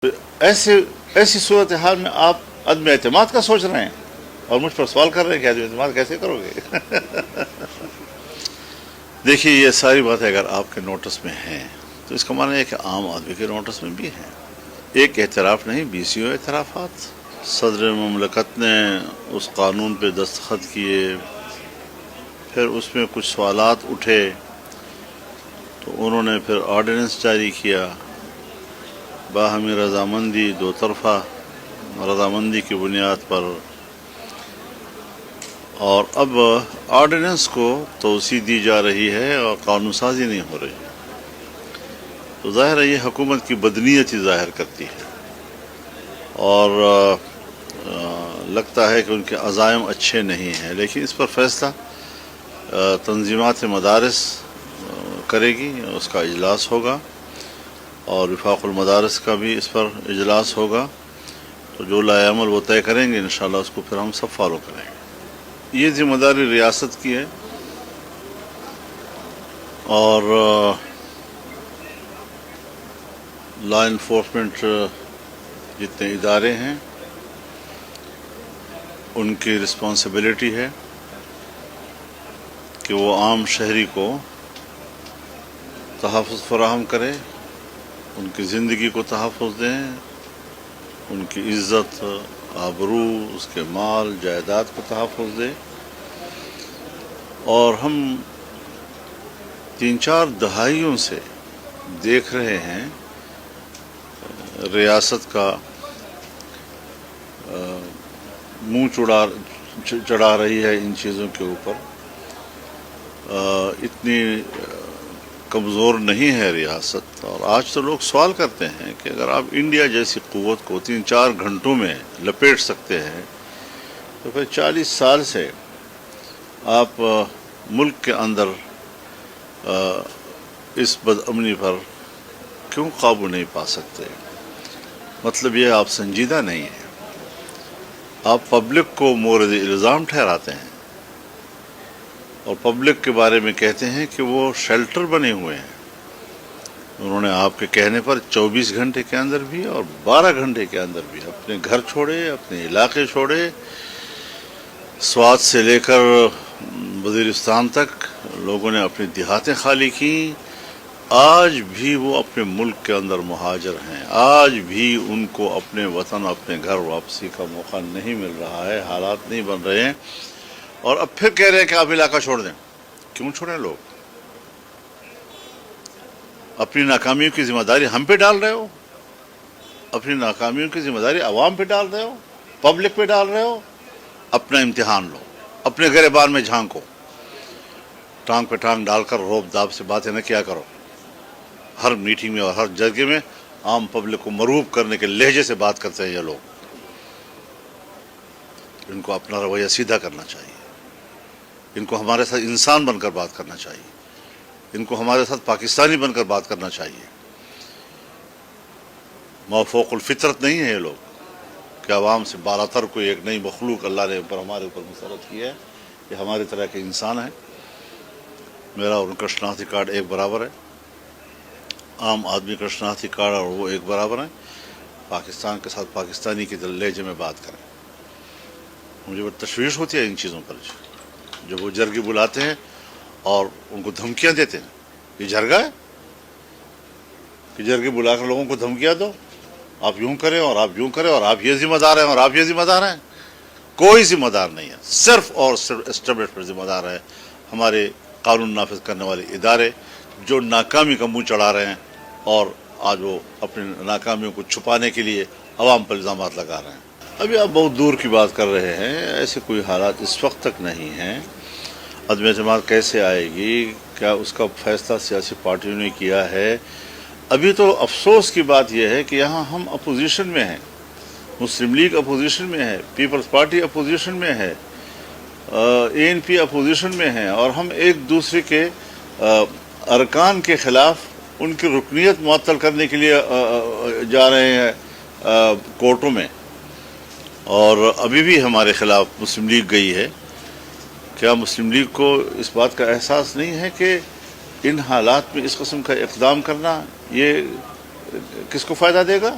ایسی صورتحال میں آپ عدم اعتماد کا سوچ رہے ہیں اور مجھ پر سوال کر رہے ہیں کہ عدم اعتماد کیسے کرو گے؟ دیکھیے، یہ ساری باتیں اگر آپ کے نوٹس میں ہیں تو اس کا معنی ہے کہ عام آدمی کے نوٹس میں بھی ہیں۔ ایک اعتراف نہیں، 20 اعترافات۔ صدر مملکت نے اس قانون پہ دستخط کیے، پھر اس میں کچھ سوالات اٹھے تو انہوں نے پھر آرڈیننس جاری کیا، باہمی رضامندی، دو طرفہ رضامندی کی بنیاد پر، اور اب آرڈیننس کو توسیع دی جا رہی ہے اور قانون سازی نہیں ہو رہی ہے۔ تو ظاہر ہے یہ حکومت کی بدنیتی ظاہر کرتی ہے، اور لگتا ہے کہ ان کے عزائم اچھے نہیں ہیں، لیکن اس پر فیصلہ تنظیمات مدارس کرے گی، اس کا اجلاس ہوگا، اور وفاق المدارس کا بھی اس پر اجلاس ہوگا، تو جو لائحہ عمل وہ طے کریں گے انشاءاللہ اس کو پھر ہم سب فالو کریں گے۔ یہ ذمہ داری ریاست کی ہے، اور لا انفورسمنٹ جتنے ادارے ہیں ان کی رسپانسبلٹی ہے کہ وہ عام شہری کو تحفظ فراہم کرے، ان کی زندگی کو تحفظ دیں، ان کی عزت، آبرو، اس کے مال جائیداد کو تحفظ دے۔ اور ہم 3-4 دہائیوں سے دیکھ رہے ہیں ریاست کا منہ چڑھا رہی ہے ان چیزوں کے اوپر۔ اتنی کمزور نہیں ہے ریاست، اور آج تو لوگ سوال کرتے ہیں کہ اگر آپ انڈیا جیسی قوت کو 3-4 گھنٹوں میں لپیٹ سکتے ہیں تو پھر 40 سال سے آپ ملک کے اندر اس بدامنی پر کیوں قابو نہیں پا سکتے؟ مطلب یہ آپ سنجیدہ نہیں ہیں، آپ پبلک کو مورد الزام ٹھہراتے ہیں، اور پبلک کے بارے میں کہتے ہیں کہ وہ شیلٹر بنے ہوئے ہیں۔ انہوں نے آپ کے کہنے پر 24 گھنٹے کے اندر بھی اور 12 گھنٹے کے اندر بھی اپنے گھر چھوڑے، اپنے علاقے چھوڑے، سوات سے لے کر وزیرستان تک لوگوں نے اپنی دیہاتیں خالی کیں۔ آج بھی وہ اپنے ملک کے اندر مہاجر ہیں، آج بھی ان کو اپنے وطن، اپنے گھر واپسی کا موقع نہیں مل رہا ہے، حالات نہیں بن رہے ہیں، اور اب پھر کہہ رہے ہیں کہ آپ علاقہ چھوڑ دیں۔ کیوں چھوڑیں؟ لوگ اپنی ناکامیوں کی ذمہ داری ہم پہ ڈال رہے ہو، اپنی ناکامیوں کی ذمہ داری عوام پہ ڈال رہے ہو، پبلک پہ ڈال رہے ہو۔ اپنا امتحان لو، اپنے گریبان میں جھانکو، ٹانگ پہ ٹانگ ڈال کر روب داب سے باتیں نہ کیا کرو۔ ہر میٹنگ میں اور ہر جرگے میں عام پبلک کو مروب کرنے کے لہجے سے بات کرتے ہیں یہ لوگ۔ ان کو اپنا رویہ سیدھا کرنا چاہیے، ان کو ہمارے ساتھ انسان بن کر بات کرنا چاہیے، ان کو ہمارے ساتھ پاکستانی بن کر بات کرنا چاہیے۔ موفوق الفطرت نہیں ہے یہ لوگ کہ عوام سے بالاتر کوئی ایک نئی مخلوق اللہ نے ہمارے اوپر مسلط کی ہے۔ یہ ہماری طرح کے انسان ہیں، میرا اور ان کا شناختی کارڈ ایک برابر ہے، عام آدمی کا شناختی کارڈ اور وہ ایک برابر ہیں۔ پاکستان کے ساتھ پاکستانی کے لہجے میں بات کریں۔ مجھے بہت تشویش ہوتی ہے ان چیزوں پر، جب وہ جرگے بلاتے ہیں اور ان کو دھمکیاں دیتے ہیں۔ یہ جرگہ ہے کہ جرگے بلا کر لوگوں کو دھمکیاں دو، آپ یوں کریں اور آپ یوں کریں اور آپ یہ ذمہ دار ہیں اور آپ یہ ذمہ دار ہیں؟ کوئی ذمہ دار نہیں ہے، صرف اور صرف اسٹیبلشمنٹ ذمہ دار ہے، ہمارے قانون نافذ کرنے والے ادارے جو ناکامی کا منہ چڑھا رہے ہیں، اور آج وہ اپنی ناکامیوں کو چھپانے کے لیے عوام پر الزامات لگا رہے ہیں۔ ابھی آپ بہت دور کی بات کر رہے ہیں، ایسے کوئی حالات اس وقت تک نہیں ہیں۔ عدم اعتماد کیسے آئے گی؟ کیا اس کا فیصلہ سیاسی پارٹیوں نے کیا ہے؟ ابھی تو افسوس کی بات یہ ہے کہ یہاں ہم اپوزیشن میں ہیں، مسلم لیگ اپوزیشن میں ہے، پیپلز پارٹی اپوزیشن میں ہے، ANP اپوزیشن میں ہے، اور ہم ایک دوسرے کے ارکان کے خلاف ان کی رکنیت معطل کرنے کے لیے جا رہے ہیں کورٹوں میں، اور ابھی بھی ہمارے خلاف مسلم لیگ گئی ہے۔ کیا مسلم لیگ کو اس بات کا احساس نہیں ہے کہ ان حالات میں اس قسم کا اقدام کرنا یہ کس کو فائدہ دے گا؟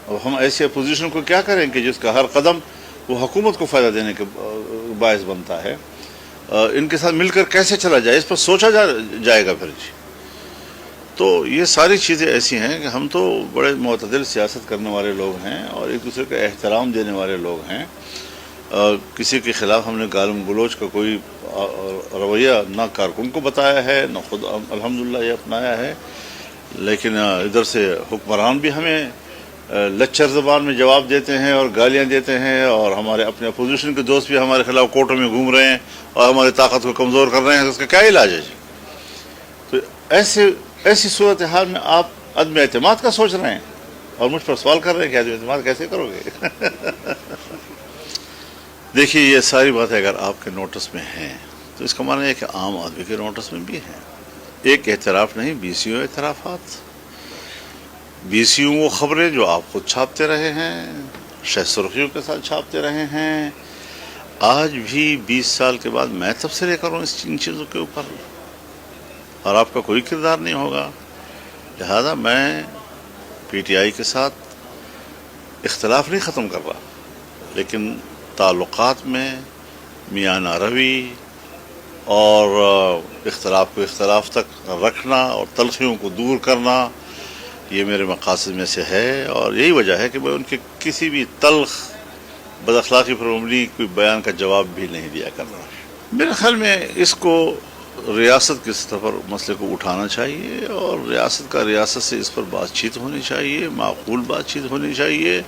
اب ہم ایسی اپوزیشن کو کیا کریں کہ جس کا ہر قدم وہ حکومت کو فائدہ دینے کے باعث بنتا ہے. ان کے ساتھ مل کر کیسے چلا جائے اس پر سوچا جائے گا پھر جی. تو یہ ساری چیزیں ایسی ہیں کہ ہم تو بڑے معتدل سیاست کرنے والے لوگ ہیں اور ایک دوسرے کا احترام دینے والے لوگ ہیں. کسی کے خلاف ہم نے گالم گلوچ کا کوئی رویہ نہ کارکن کو بتایا ہے نہ خود الحمدللہ یہ اپنایا ہے. لیکن ادھر سے حکمران بھی ہمیں لچر زبان میں جواب دیتے ہیں اور گالیاں دیتے ہیں، اور ہمارے اپنے اپوزیشن کے دوست بھی ہمارے خلاف کورٹوں میں گھوم رہے ہیں اور ہماری طاقت کو کمزور کر رہے ہیں. اس کا کیا علاج ہے جی؟ تو ایسی صورتحال میں آپ عدم اعتماد کا سوچ رہے ہیں اور مجھ پر سوال کر رہے ہیں کہ عدم اعتماد کیسے کرو گے؟ دیکھیے یہ ساری باتیں اگر آپ کے نوٹس میں ہیں تو اس کا معنی ہے کہ عام آدمی کے نوٹس میں بھی ہیں. ایک اعتراف نہیں، 20 اعترافات، 20 وہ خبریں جو آپ خود چھاپتے رہے ہیں، شہ سرخیوں کے ساتھ چھاپتے رہے ہیں. آج بھی 20 سال کے بعد میں تبصرے کروں ان چیزوں کے اوپر اور آپ کا کوئی کردار نہیں ہوگا. لہذا میں پی ٹی آئی کے ساتھ اختلاف نہیں ختم کر رہا، لیکن تعلقات میں میانہ روی اور اختلاف کو اختلاف تک رکھنا اور تلخیوں کو دور کرنا یہ میرے مقاصد میں سے ہے. اور یہی وجہ ہے کہ میں ان کے کسی بھی تلخ بد اخلاقی پر مبنی کوئی بیان کا جواب بھی نہیں دیا کر رہا. میرے خیال میں اس کو ریاست کی سطح پر مسئلے کو اٹھانا چاہیے اور ریاست سے اس پر بات چیت ہونی چاہیے، معقول بات چیت ہونی چاہیے.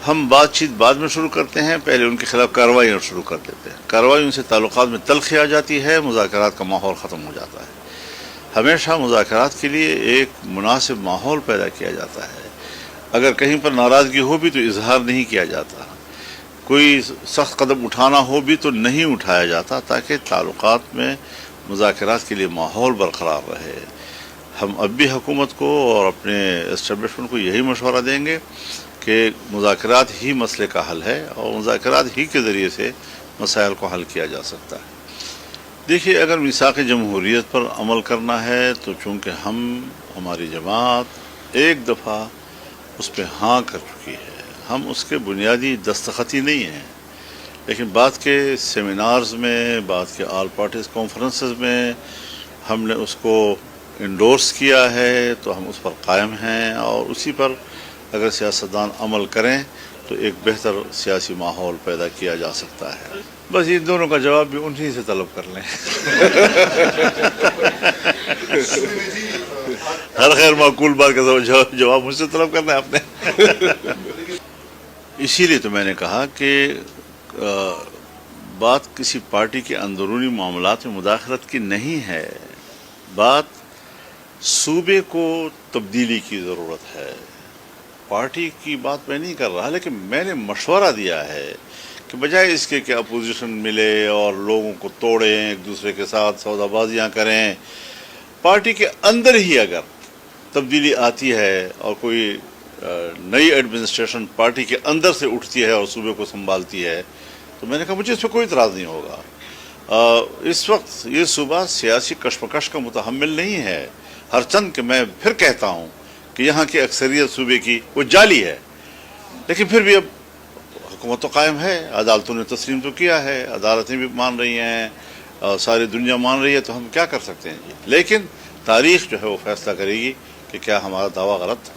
ہم بات چیت بعد میں شروع کرتے ہیں، پہلے ان کے خلاف کارروائیاں شروع کر دیتے ہیں. کارروائیوں سے تعلقات میں تلخی آ جاتی ہے، مذاکرات کا ماحول ختم ہو جاتا ہے. ہمیشہ مذاکرات کے لیے ایک مناسب ماحول پیدا کیا جاتا ہے. اگر کہیں پر ناراضگی ہو بھی تو اظہار نہیں کیا جاتا، کوئی سخت قدم اٹھانا ہو بھی تو نہیں اٹھایا جاتا، تاکہ تعلقات میں مذاکرات کے لیے ماحول برقرار رہے. ہم اب بھی حکومت کو اور اپنے اسٹیبلشمنٹ کو یہی مشورہ دیں گے کہ مذاکرات ہی مسئلے کا حل ہے اور مذاکرات ہی کے ذریعے سے مسائل کو حل کیا جا سکتا ہے. دیکھیے اگر میثاق جمہوریت پر عمل کرنا ہے تو چونکہ ہماری جماعت ایک دفعہ اس پہ ہاں کر چکی ہے، ہم اس کے بنیادی دستخطی نہیں ہیں، لیکن بعد کے سیمینارز میں، بعد کے آل پارٹیز کانفرنسز میں ہم نے اس کو انڈورس کیا ہے، تو ہم اس پر قائم ہیں اور اسی پر اگر سیاستدان عمل کریں تو ایک بہتر سیاسی ماحول پیدا کیا جا سکتا ہے. بس ان دونوں کا جواب بھی انہی سے طلب کر لیں. ہر خیر معقول بات کا جواب مجھ سے طلب کرنا ہے آپ نے. اسی لیے تو میں نے کہا کہ بات کسی پارٹی کے اندرونی معاملات میں مداخلت کی نہیں ہے، بات صوبے کو تبدیلی کی ضرورت ہے. پارٹی کی بات میں نہیں کر رہا، لیکن میں نے مشورہ دیا ہے کہ بجائے اس کے کہ اپوزیشن ملے اور لوگوں کو توڑیں، ایک دوسرے کے ساتھ سودا بازیاں کریں، پارٹی کے اندر ہی اگر تبدیلی آتی ہے اور کوئی نئی ایڈمنسٹریشن پارٹی کے اندر سے اٹھتی ہے اور صوبے کو سنبھالتی ہے تو میں نے کہا مجھے اس پہ کوئی اعتراض نہیں ہوگا. اس وقت یہ صوبہ سیاسی کشمکش کا متحمل نہیں ہے. ہر چند کہ میں پھر کہتا ہوں کہ یہاں کی اکثریت صوبے کی وہ جعلی ہے، لیکن پھر بھی اب حکومت تو قائم ہے، عدالتوں نے تسلیم تو کیا ہے، عدالتیں بھی مان رہی ہیں، ساری دنیا مان رہی ہے، تو ہم کیا کر سکتے ہیں جی. لیکن تاریخ جو ہے وہ فیصلہ کرے گی کہ کیا ہمارا دعویٰ غلط